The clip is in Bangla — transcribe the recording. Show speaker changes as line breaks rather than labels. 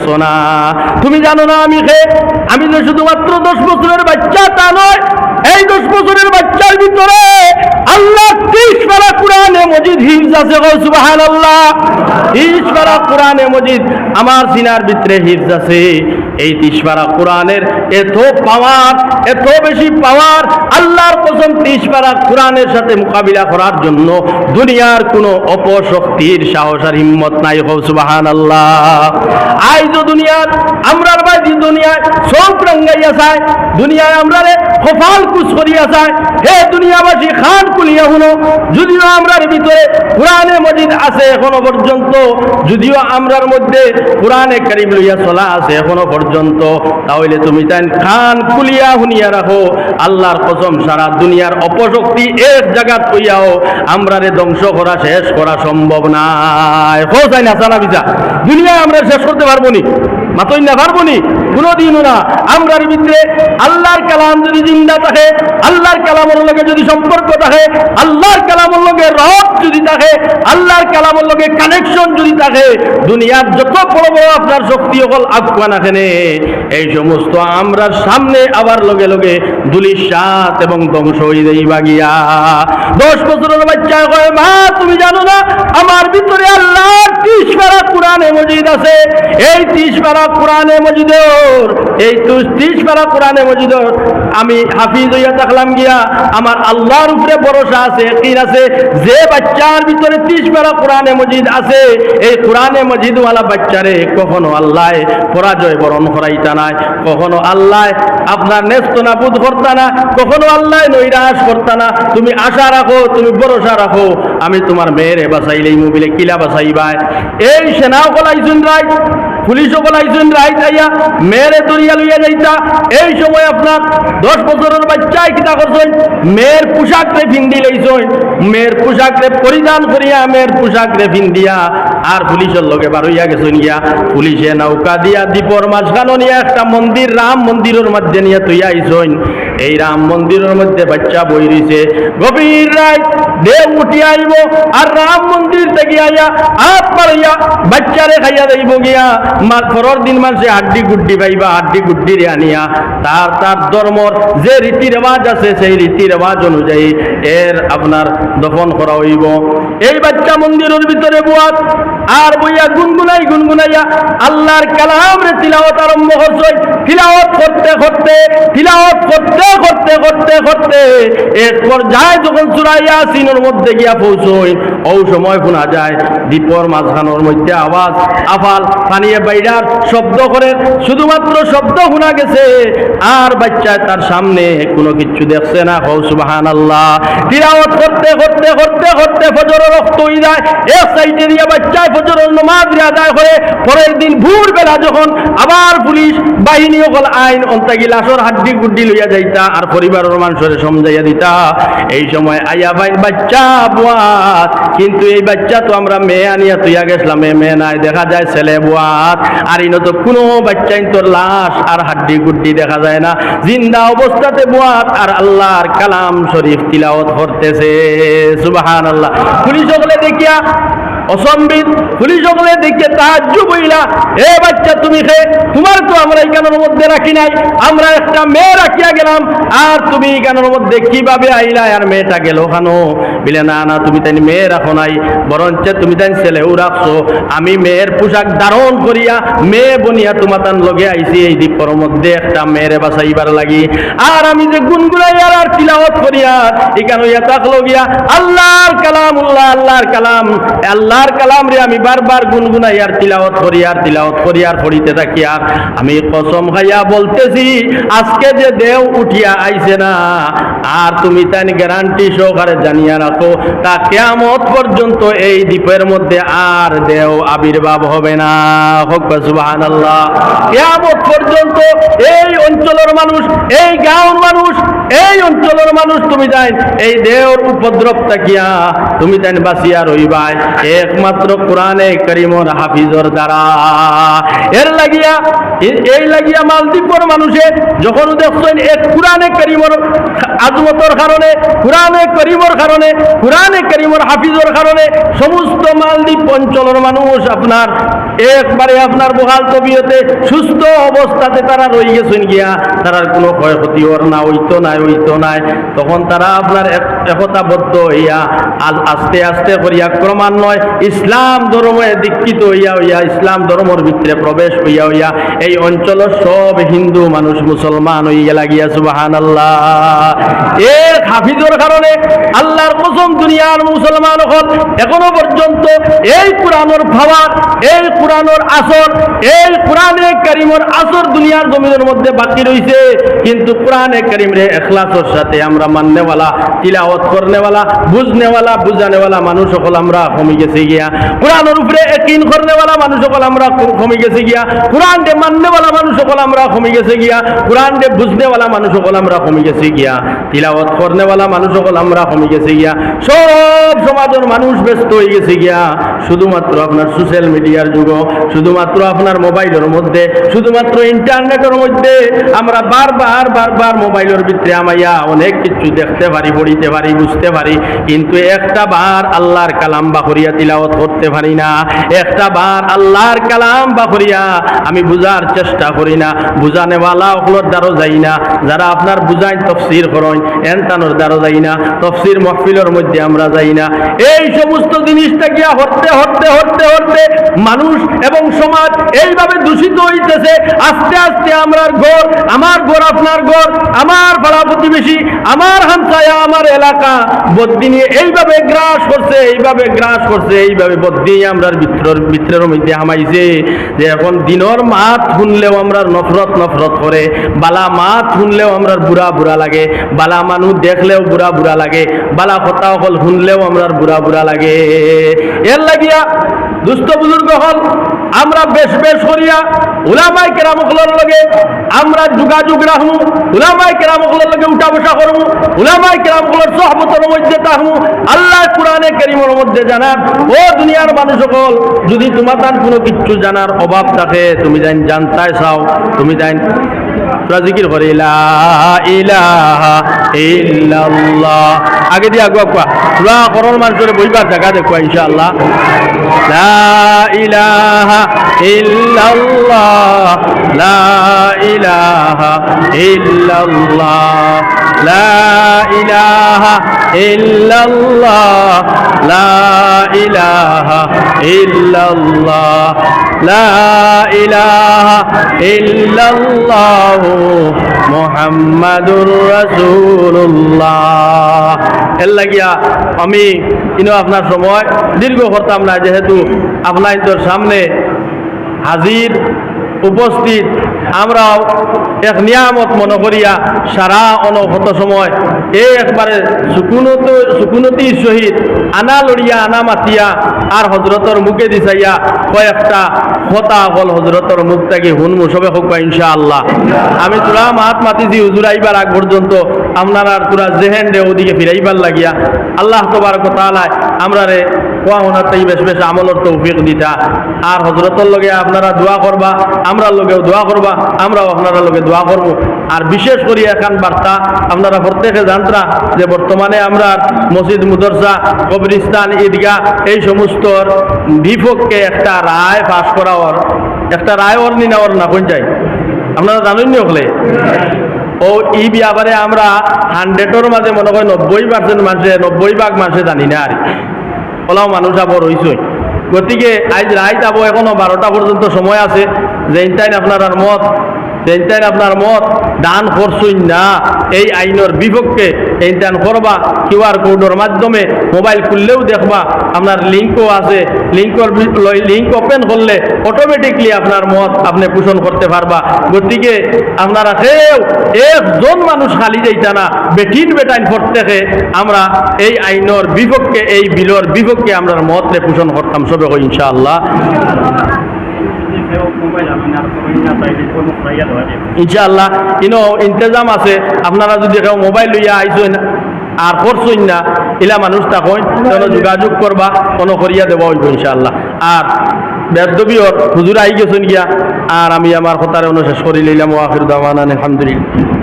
দেখছো না? তুমি জানো না আমি যে শুধুমাত্র 10 বছরের বাচ্চা তা নয়, এই 10 বছরের বাচ্চার ভিতরে আল্লাহ 30 পারা কোরআনে মজিদ হিফজ আছে। সুবহানাল্লাহ। 30 পারা কোরআনে মজিদ আমার সিনার ভিতরে হিফজ আছে। এই 30 পারা কোরআনের এত পাওয়ার, এত বেশি পাওয়ার, আল্লাহর কসম 30 পারা কোরআনের সাথে মোকাবিলা করার জন্য দুনিয়ার কোনো অপশক্তির সাহস আর হিম্মত নাই। সুবহানাল্লাহ। আইজ দুনিয়ার আমরার বাড়ি দুনিয়ায় চোখ রাঙ্গাইয়া চায়, দুনিয়ায় আমরারে কপাল কুচ করিয়া চায়। হে দুনিয়াবাসী, খান কুলিয়া শুনো, যদিও আমরার ভিতরে কোরআনে মজিদ আছে এখনো পর্যন্ত, যদিও আমরার মধ্যে কোরআনে কারিম লইয়া চলা আছে এখনো পর্যন্ত, তাহলে তুমি তাই খান কুলিয়া শুনিয়া রাখো, আল্লাহর কসম সারা দুনিয়ার অপশক্তি এক জায়গাত কইয়াও আমরারে ধ্বংস করা, শেষ করা সম্ভব নাই। হোসাইন হাসানা বিজা দুনিয়ায় আমরা শেষ করতে পারবো নি, মাতই না পারবো নি, কোনোদিনও না। আমরার ভিতরে আল্লাহর কালাম যদি জিন্দা থাকে, আল্লাহর কালামের লগে যদি সম্পর্ক থাকে, আল্লাহর কালামের লগে রব যদি থাকে, আল্লাহর কালামের লগে কানেকশন যদি থাকে, দুনিয়ার যত বড় বড় আপনার শক্তি হল আফগান এখানে, এই সমস্ত আমরার সামনে আবার লগে লগে দুলিশাত এবং ধ্বংস হয়ে যাইবা গিয়া। 10 বছরের বাচ্চা কয়, মা তুমি জানো না আমার ভিতরে আল্লাহর 30 পারা কোরআনে মজিদ আছে। এই 30 পারা কোরআনে মজিদর, এই 30 পারা কোরআনে মজিদর আমি হাফিজ হইয়া থাকলাম গিয়া, আমার আল্লাহর উপরে ভরসা আছে, ইয়াকিন আছে, যে বাচ্চার ভিতরে 30 পারা কোরআনে মজিদ আছে, এই কোরআনে মজিদওয়ালা বাচ্চারে কখনো আল্লাহ পরাজয় বরণ করাইতা নাই, কখনো আল্লাহ আপনার নেস্ত নাবুদ করতা না, কখনো আল্লাহ নৈরাশ করতা না। তুমি আশা রাখো, তুমি ভরসা রাখো, আমি তোমার মেয়েরে বাঁচাইলেই মোবিলে কিলা বাঁচাইবাই। এই সেনাও কলাইছুন রায়, পুলিশও বলাইছেন রাইত আইয়া মেয়েরে দরিয়া লইয়া যাইতা। এই সময় আপনার 10 বছরের বাচ্চায় কিতা করছেন, মেয়ের পোশাক রে ফিন্দি লইছেন, মেয়ের পোশাক রে পরিধান করিয়া মেয়ের পোশাক রে ফিন্দিয়া আর পুলিশের লগে বার হইয়া গেছেন গিয়া। পুলিশে নৌকা দিয়া দ্বীপর মাঝখানো নিয়ে একটা মন্দির, রাম মন্দিরের মধ্যে নিয়ে তুইয়া আইছেন। এই রাম মন্দিরের মধ্যে বাচ্চা বই রইছে, গভীর রাত দেব উঠিয়া আইব আর রাম মন্দির থেকে আইয়া হাত পাড়াইয়া বাচ্চারে খাইয়া যাইব গিয়া। পরের দিন মানুষে হাড্ডি গুড্ডি পাইবা, হাড্ডি গুড্ডি রে আনিয়া তার ধর্মর যে রীতি রেওয়াজ আছে সেই রীতি রেওয়াজ অনুযায়ী এর আপনার দফন করা হইব। এই বাচ্চা মন্দিরের ভিতরে বুয়াত আর বইয়া গুনগুনাইয়া আল্লাহর কালাম রে তিলাওয়াত আরম্ভ করছে। তিলাওয়াত করতে এক পর্যায়ে যখন সূরা ইয়াসিনের মধ্যে গিয়া পৌঁছয়, ওই সময় শোনা যায় দ্বীপর মাঝখানোর মধ্যে আওয়াজ, আফাল পানিয়ে বাইরার শব্দ করে, শুধুমাত্র শব্দ শোনা গেছে আর বাচ্চা তার সামনে কোনো কিছু দেখছে না। সুবহানাল্লাহ। তিলাওয়াত করতে ফজরের রক্ত হয়ে যায়। এক সাইডে দিয়া বাচ্চায় ফজরের নামাজ আদায় করে পরের দিন ভোরবেলা যখন আবার পুলিশ বাহিনী সকল আইন অন্তাগি লাশর হাড্ডি গুড্ডি লইয়া যাইতা আর পরিবারের মানুষের সমঝাইয়া দিতা। এই সময় আইয়া বাইন বাচ্চা বুয়াত, কিন্তু এই বাচ্চা তো আমরা মেয়ে আনিয়া তুইয়া গেছিলাম, মেয়ে নাই, দেখা যায় ছেলে বুয়াত। আর ইনো তো কোনো বাচ্চাই তোর লাশ আর হাড্ডি গুড্ডি দেখা যায় না, জিন্দা অবস্থাতে বুয়াত আর আল্লাহর কালাম শরীফ তিলাওয়াত করতেছে। সুবহানাল্লাহ। পুলিশ সকলে দেখিয়া অসম্বিত, পুলিশ সকলে দেখে তাজ্জুব হইলা, এ বাচ্চা তুমি তোমার তো আমরা এখানের মধ্যে রাখি নাই, আমরা একটা মেয়ে রাখিয়া গেলাম আর তুমি এখানের মধ্যে কিভাবে আইলা আর মেয়েটা গেল ওখানো? বলে না তুমি তাই মেয়ে রাখো নাই, বরঞ্চ তুমি তাই ছেলেও রাখছো। আমি মেয়ের পোশাক ধারণ করিয়া মেয়ে বনিয়া তোমার তান লগে আইছি এই দ্বীপের মধ্যে একটা মেয়েরে বাঁচাইবার লাগি। আর আমি যে গুনগুনাইয়ার আর তিলাওয়াত করিয়া এখানে ইয়া তাকলো গিয়া আল্লাহর কালাম, আল্লাহর কালাম রে আমি বারবার গুনগুনাই আর তিলাওয়াত করি আর পড়িতে থাকি। আর আমি কসম খাইয়া বলতেছি, আজকে যে দেও উঠিয়া আইছে না, আর তুমি তাই গ্যারান্টি সহকারে জানিয়া রাখো তা কিয়ামত পর্যন্ত এই দ্বীপের মধ্যে আর দেও আবির্ভাব হবে না। সুবহানাল্লাহ। কিয়ামত পর্যন্ত এই অঞ্চলের মানুষ, এই গাঁওর মানুষ, এই অঞ্চলের মানুষ তুমি যাই এই দেওর উপদ্রব থাকিয়া তুমি তাই বাঁচিয়া রইবাই একমাত্র কোরআনে কারীমের হাফিজর দ্বারা। এর লাগিয়া এই লাগিয়া মালদ্বীপের মানুষে যখন দেখছেন এক কোরআনে কারীমের আজমতর কারণে, কোরআনে কারীমের কারণে, কোরআনে কারীমের হাফিজের কারণে সমস্ত মালদ্বীপ অঞ্চলের মানুষ আপনার একবারে আপনার বহাল তবিয়তে সুস্থ অবস্থাতে তারা রয়ে গেছেন গিয়া, তারার কোনো ক্ষয়ক্ষতি ওর না হইতো নাই, তখন তারা আপনার একতাবদ্ধ হইয়া আস্তে আস্তে করিয়া ক্রমান্বয়ে ইসলাম ধর্মে দীক্ষিত হইয়া ইসলাম ধর্মের ভিতরে প্রবেশ হইয়া এই অঞ্চলের সব হিন্দু মানুষ মুসলমান হইয়া লাগিয়া সুবহানাল্লাহ। এক হাফিজের কারণে আল্লাহর কসম দুনিয়ার মুসলমান হল এখনো পর্যন্ত এই কোরআনের পাওয়ার, এই কোরআনের আসর, এই কোরআনে কারীমের আসর দুনিয়ার জমিনের মধ্যে বাকি রইছে। কিন্তু কোরআনে কারীমরে ইখলাসের সাথে আমরা মাননেওয়ালা, তিলাওয়াত করনেওয়ালা, বুঝনেওয়ালা, বুঝানেওয়ালা মানুষ সকল আমরা কমে গেছে গিয়া, কোরআনের উপরে ইয়াকিন করনেওয়ালা মানুষ সকল আমরা কমে গেছে গিয়া, কোরআন দে মাননেওয়ালা মানুষ সকল আমরা কমে গেছে গিয়া, কোরআন দে বুঝনেওয়ালা মানুষ সকল আমরা কমে গেছে গিয়া, তিলাওয়াত করনেওয়ালা মানুষ সকল আমরা কমে গেছে গিয়া। সব সমাজের মানুষ ব্যস্ত হয়ে গেছে গিয়া শুধুমাত্র আপনার সোশ্যাল মিডিয়ার যুগ, শুধুমাত্র আপনার মোবাইলের মধ্যে, শুধুমাত্র ইন্টারনেটের মধ্যে আমরা বারবার মোবাইলের ভিতরে আমাইয়া অনেক কিছু দেখতে পারি, পড়িতে পারি, বুঝতে পারি, কিন্তু একটা বার আল্লাহর কালাম বা করিয়া তিলাওয়াত করতে পারি না, একটা বার আল্লাহর কালাম বা করিয়া আমি বুঝার চেষ্টা করি না, বুঝানেওয়ালা ওগুলোর দ্বারও যাই না, যারা আপনার বুঝাই তফসির করেন এনতানোর দ্বারও যাই না, তফসির মহফিলের মধ্যে আমরা যাই না। এই সমস্ত জিনিসটা গিয়া হরতে মানুষ এবং সমাজ এইভাবে দূষিত হইতেছে। আস্তে আস্তে আমার ঘর, আপনার ঘর, আমার পাড়া প্রতিবেশী, আমার হামসায়া, আমার এলাকা বদ্দিনী এইভাবে গ্রাস করছে, এইভাবে বদ্দিনী আমরা ভিতরের মধ্যে হামাইছে যে এখন দিনের মাত শুনলেও আমরা নফরত করে, বালা মাত শুনলেও আমরা বুড়া লাগে, বালা মানুষ দেখলেও বুড়া লাগে, বালা কথা হল শুনলেও আমরা বুড়া লাগে। এর লাগিয়া দুস্থ বুজুর্গ হল আমরা বেশ করিয়া উলামায়ে কেরামগুলোর লগে আমরা যোগাযোগ রাখমু, উলামায়ে কেরামগুলোর লগে উঠা বসা করমু, উলামায়ে কেরামগুলোর সোহবতের মধ্যে থাকমু। আল্লাহ কোরআনে কারীমের মধ্যে জানান, ও দুনিয়ার মানুষ সকল, যদি তোমার কোনো কিছু জানার অভাব থাকে, তুমি জানতে চাও, তুমি জিকির করে লা ইলাহা ইল্লাল্লাহ, আগে দিয়ে আগুয়া পুরা করোর মানুষের বইবার জায়গা দেখো ইনশাআল্লাহ। লা ইলাহা ইল্লাল্লাহ, লা ইলাহা ইল্লাল্লাহ, লা ইলাহা ইল্লাল্লাহ, লা ইলাহা ইল্লাল্লাহ, লা ইলাহা ইল্লাল্লাহ মুহাম্মাদুর রাসূলুল্লাহ। এর লাগিয়া আমি আপনার সময় দীর্ঘ করতাম না, যেহেতু আপনাদের সামনে হাজির উপস্থিত আমরাও এক নিয়ামত মনে করিয়া সারা অনহত সময় এই একবারে সুকুনতি সহিত আনা লড়িয়া আনা মাতিয়া আর হজরতর মুখে দিছাইয়া কয়েকটা কথা হল হজরতর মুখ থেকে হুনমু সবে হোক ইনশাআল্লাহ। আমি তোরা মাত মাতিছি হুজুর আইবার আগ পর্যন্ত আপনারা তোরা জেহেন রে ওদিকে ফিরাইবার লাগিয়া আল্লাহ তবারক ওয়া তাআলা আমরা রে কোয়া ওনাতেই বেশ আমলের তৌফিক দিতা। আর হজরতর লগে আপনারা দোয়া করবা, আমরা লগেও দোয়া করবা, আমরাও আপনারা লগে দোয়া করব। আর বিশেষ করে এখন বার্তা আপনারা প্রত্যেকে জানতা যে বর্তমানে আমরা মসজিদ, মুদরসা, কবরিস্তান, ঈদগাহ এই সমস্ত বিপক্ষে একটা রায় পাশ করা একটা রায় অর্নি নেওয়ার না কোন চাই আপনারা জানেন নি হলে ও ই ব্যাপারে আমরা 100-এর মাঝে মনে হয় 90% মানুষে 90% মানুষে জানি না। আর ওলাও মানুষ আবার রইছই, গতিকে আজ রায় যাব এখনো 12টা পর্যন্ত সময় আছে। যেটাই আপনার মত দান করছই না এই আইনের বিপক্ষে এই দান করবা। কিউআর কোডের মাধ্যমে মোবাইল খুললেও দেখবা আপনার লিঙ্কও আছে, লিঙ্ক ওপেন করলে অটোমেটিকলি আপনার মত আপনি পোষণ করতে পারবা। গতিকে আপনারা কেউ একজন মানুষ খালি যাইতা না, বেটাইন প্রত্যেকে আমরা এই আইনের বিপক্ষে, এই বিলের বিপক্ষে আমরা মতরে পোষণ করতাম সবে ইনশাআল্লাহ। ইনশাআল্লাহ ইন্তজাম আছে। আপনারা যদি কেউ মোবাইল লইয়া আইসেন আর করছেন না ইলা মানুষ তখন যোগাযোগ করবা, কোনো করিয়া দেওয়া হইব ইনশাআল্লাহ। আর বেদবিয়র হুজুর আই গেছেন গিয়া আর আমি আমার কথারে অনুশেষ করি লইলাম ওয়া আখিরু দাওয়ানা আলহামদুলিল্লাহ।